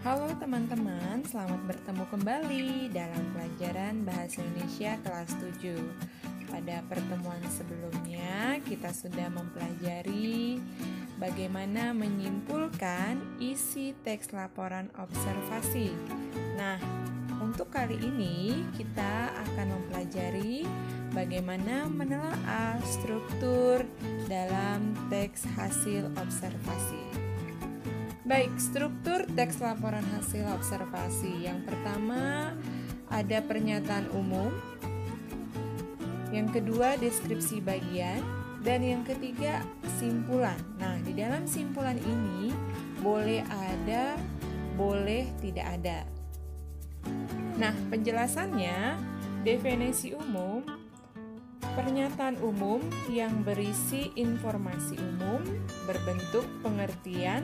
Halo teman-teman, selamat bertemu kembali dalam pelajaran Bahasa Indonesia kelas 7. Pada pertemuan sebelumnya, kita sudah mempelajari bagaimana menyimpulkan isi teks laporan observasi. Nah, untuk kali ini kita akan mempelajari bagaimana menelaah struktur dalam teks hasil observasi. Baik, struktur teks laporan hasil observasi. Yang pertama ada pernyataan umum, yang kedua deskripsi bagian, dan yang ketiga simpulan. Nah, di dalam simpulan ini boleh ada, boleh tidak ada. Nah, penjelasannya, definisi umum, pernyataan umum yang berisi informasi umum berbentuk pengertian,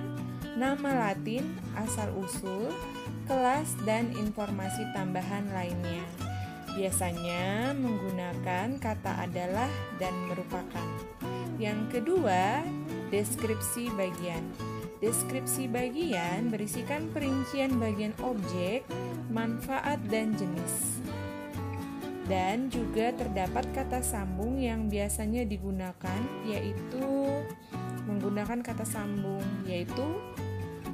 nama Latin, asal-usul, kelas, dan informasi tambahan lainnya. Biasanya menggunakan kata adalah dan merupakan. Yang kedua, deskripsi bagian. Deskripsi bagian berisikan perincian bagian objek, manfaat, dan jenis. Dan juga terdapat kata sambung yang biasanya digunakan, yaitu menggunakan kata sambung, yaitu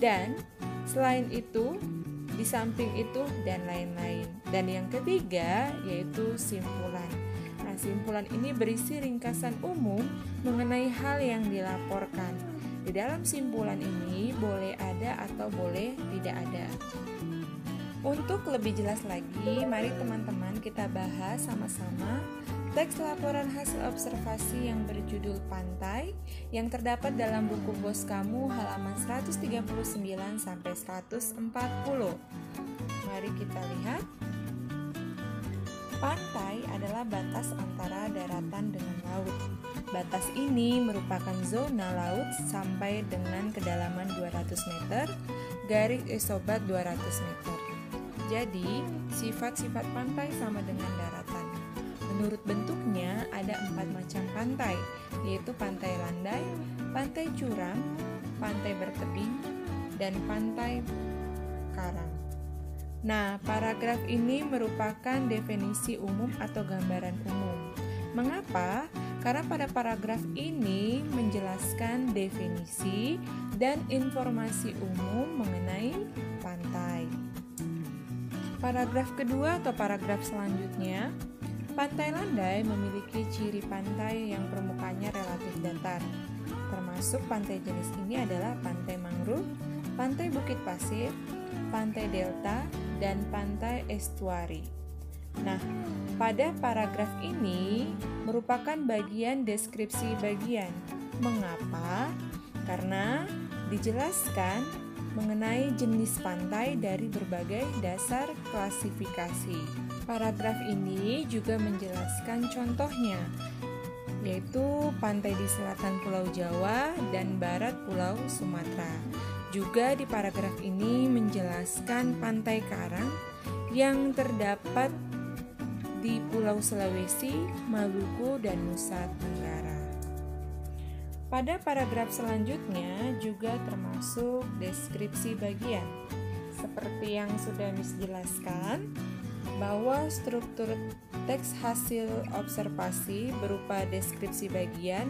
dan, selain itu, di samping itu, dan lain-lain. Dan yang ketiga yaitu simpulan. Nah, simpulan ini berisi ringkasan umum mengenai hal yang dilaporkan. Di dalam simpulan ini boleh ada atau boleh tidak ada. Untuk lebih jelas lagi, mari teman-teman kita bahas sama-sama teks laporan hasil observasi yang berjudul Pantai yang terdapat dalam buku bos kamu halaman 139 sampai 140. Mari kita lihat. Pantai adalah batas antara daratan dengan laut. Batas ini merupakan zona laut sampai dengan kedalaman 200 meter, garis isobat 200 meter. Jadi, sifat-sifat pantai sama dengan daratan. Menurut bentuknya, ada 4 macam pantai, yaitu pantai landai, pantai curam, pantai bertebing, dan pantai karang. Nah, paragraf ini merupakan definisi umum atau gambaran umum. Mengapa? Karena pada paragraf ini menjelaskan definisi dan informasi umum mengenai pantai. Paragraf kedua atau paragraf selanjutnya, pantai landai memiliki ciri pantai yang permukaannya relatif datar. Termasuk pantai jenis ini adalah pantai mangrove, pantai bukit pasir, pantai delta, dan pantai estuari. Nah, pada paragraf ini merupakan bagian deskripsi bagian. Mengapa? Karena dijelaskan mengenai jenis pantai dari berbagai dasar klasifikasi. Paragraf ini juga menjelaskan contohnya, yaitu pantai di selatan Pulau Jawa dan barat Pulau Sumatera. Juga di paragraf ini menjelaskan pantai karang yang terdapat di Pulau Sulawesi, Maluku, dan Nusa Tenggara. Pada paragraf selanjutnya juga termasuk deskripsi bagian. Seperti yang sudah Miss jelaskan, bahwa struktur teks hasil observasi berupa deskripsi bagian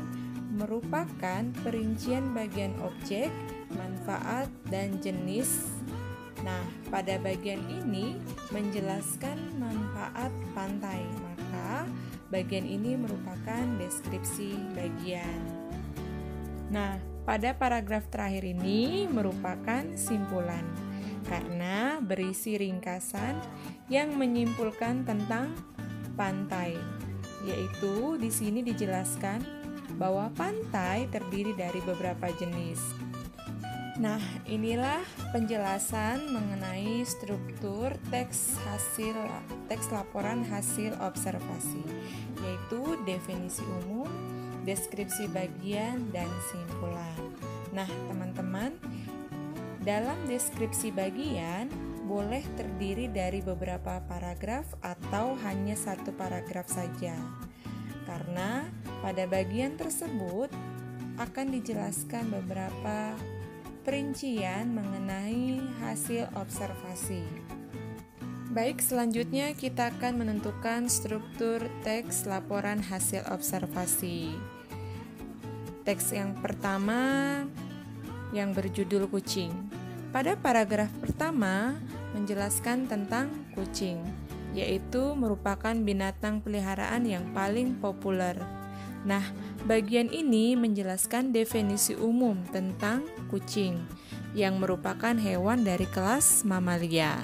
merupakan perincian bagian objek, manfaat, dan jenis. Nah, pada bagian ini menjelaskan manfaat pantai, maka bagian ini merupakan deskripsi bagian. Nah, pada paragraf terakhir ini merupakan simpulan karena berisi ringkasan yang menyimpulkan tentang pantai, yaitu di sini dijelaskan bahwa pantai terdiri dari beberapa jenis. Nah, inilah penjelasan mengenai struktur teks laporan hasil observasi, yaitu definisi umum, deskripsi bagian, dan simpulan. Nah, teman-teman, dalam deskripsi bagian boleh terdiri dari beberapa paragraf atau hanya satu paragraf saja. Karena pada bagian tersebut akan dijelaskan beberapa perincian mengenai hasil observasi. Baik, selanjutnya kita akan menentukan struktur teks laporan hasil observasi. Teks yang pertama yang berjudul kucing. Pada paragraf pertama menjelaskan tentang kucing, yaitu merupakan binatang peliharaan yang paling populer. Nah, bagian ini menjelaskan definisi umum tentang kucing, yang merupakan hewan dari kelas mamalia.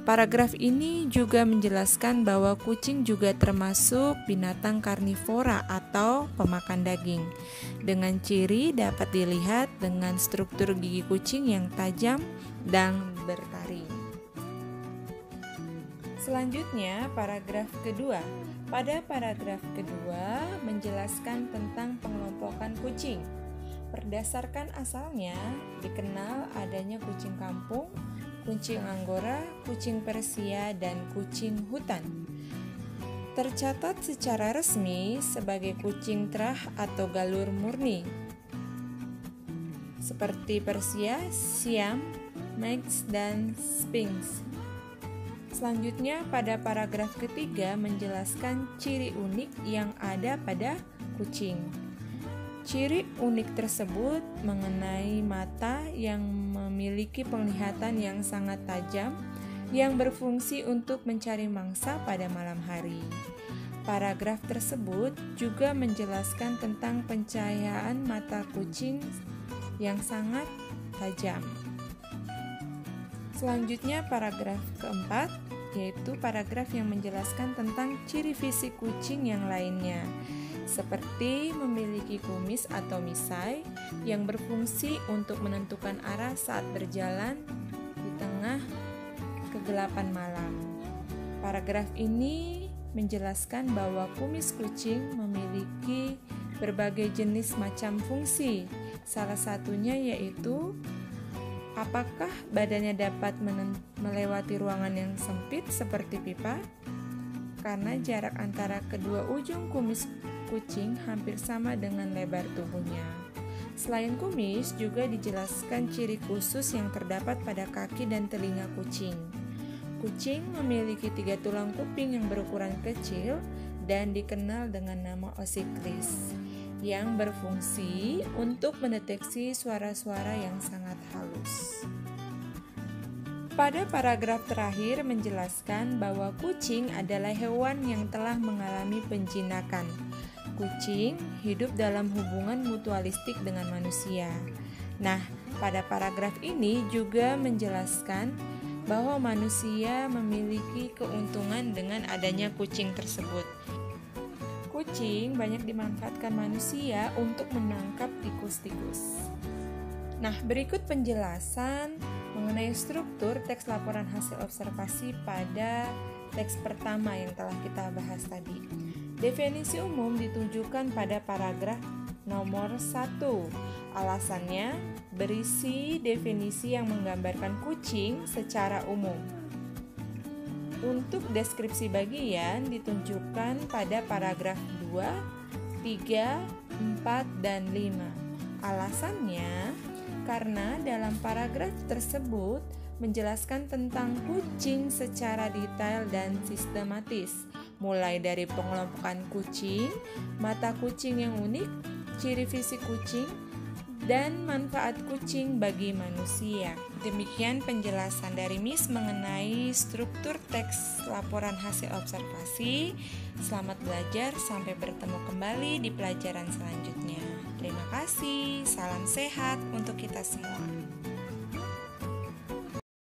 Paragraf ini juga menjelaskan bahwa kucing juga termasuk binatang karnivora atau pemakan daging. Dengan ciri dapat dilihat dengan struktur gigi kucing yang tajam dan bertaring. Selanjutnya, paragraf kedua. Pada paragraf kedua menjelaskan tentang pengelompokan kucing. Berdasarkan asalnya, dikenal adanya kucing kampung, kucing Anggora, kucing Persia, dan kucing hutan. Tercatat secara resmi sebagai kucing terah atau galur murni, seperti Persia, Siam, Manx, dan Sphinx. Selanjutnya, pada paragraf ketiga menjelaskan ciri unik yang ada pada kucing. Ciri unik tersebut mengenai mata yang memiliki penglihatan yang sangat tajam yang berfungsi untuk mencari mangsa pada malam hari. Paragraf tersebut juga menjelaskan tentang pencahayaan mata kucing yang sangat tajam. Selanjutnya paragraf keempat, yaitu paragraf yang menjelaskan tentang ciri fisik kucing yang lainnya, seperti memiliki kumis atau misai yang berfungsi untuk menentukan arah saat berjalan di tengah kegelapan malam. Paragraf ini menjelaskan bahwa kumis kucing memiliki berbagai jenis macam fungsi. Salah satunya yaitu apakah badannya dapat melewati ruangan yang sempit seperti pipa? Karena jarak antara kedua ujung kumis kucing hampir sama dengan lebar tubuhnya. Selain kumis, juga dijelaskan ciri khusus yang terdapat pada kaki dan telinga kucing. Kucing memiliki 3 tulang kuping yang berukuran kecil dan dikenal dengan nama osiklis, yang berfungsi untuk mendeteksi suara-suara yang sangat halus. Pada paragraf terakhir menjelaskan bahwa kucing adalah hewan yang telah mengalami penjinakan. Kucing hidup dalam hubungan mutualistik dengan manusia. Nah, pada paragraf ini juga menjelaskan bahwa manusia memiliki keuntungan dengan adanya kucing tersebut. Kucing banyak dimanfaatkan manusia untuk menangkap tikus-tikus. Nah, berikut penjelasan mengenai struktur teks laporan hasil observasi pada teks pertama yang telah kita bahas tadi. Definisi umum ditujukan pada paragraf nomor 1. Alasannya berisi definisi yang menggambarkan kucing secara umum. Untuk deskripsi bagian ditunjukkan pada paragraf 2, 3, 4, dan 5. Alasannya karena dalam paragraf tersebut menjelaskan tentang kucing secara detail dan sistematis, mulai dari pengelompokan kucing, mata kucing yang unik, ciri fisik kucing, dan manfaat kucing bagi manusia. Demikian penjelasan dari Miss mengenai struktur teks laporan hasil observasi. Selamat belajar, sampai bertemu kembali di pelajaran selanjutnya. Terima kasih, salam sehat untuk kita semua.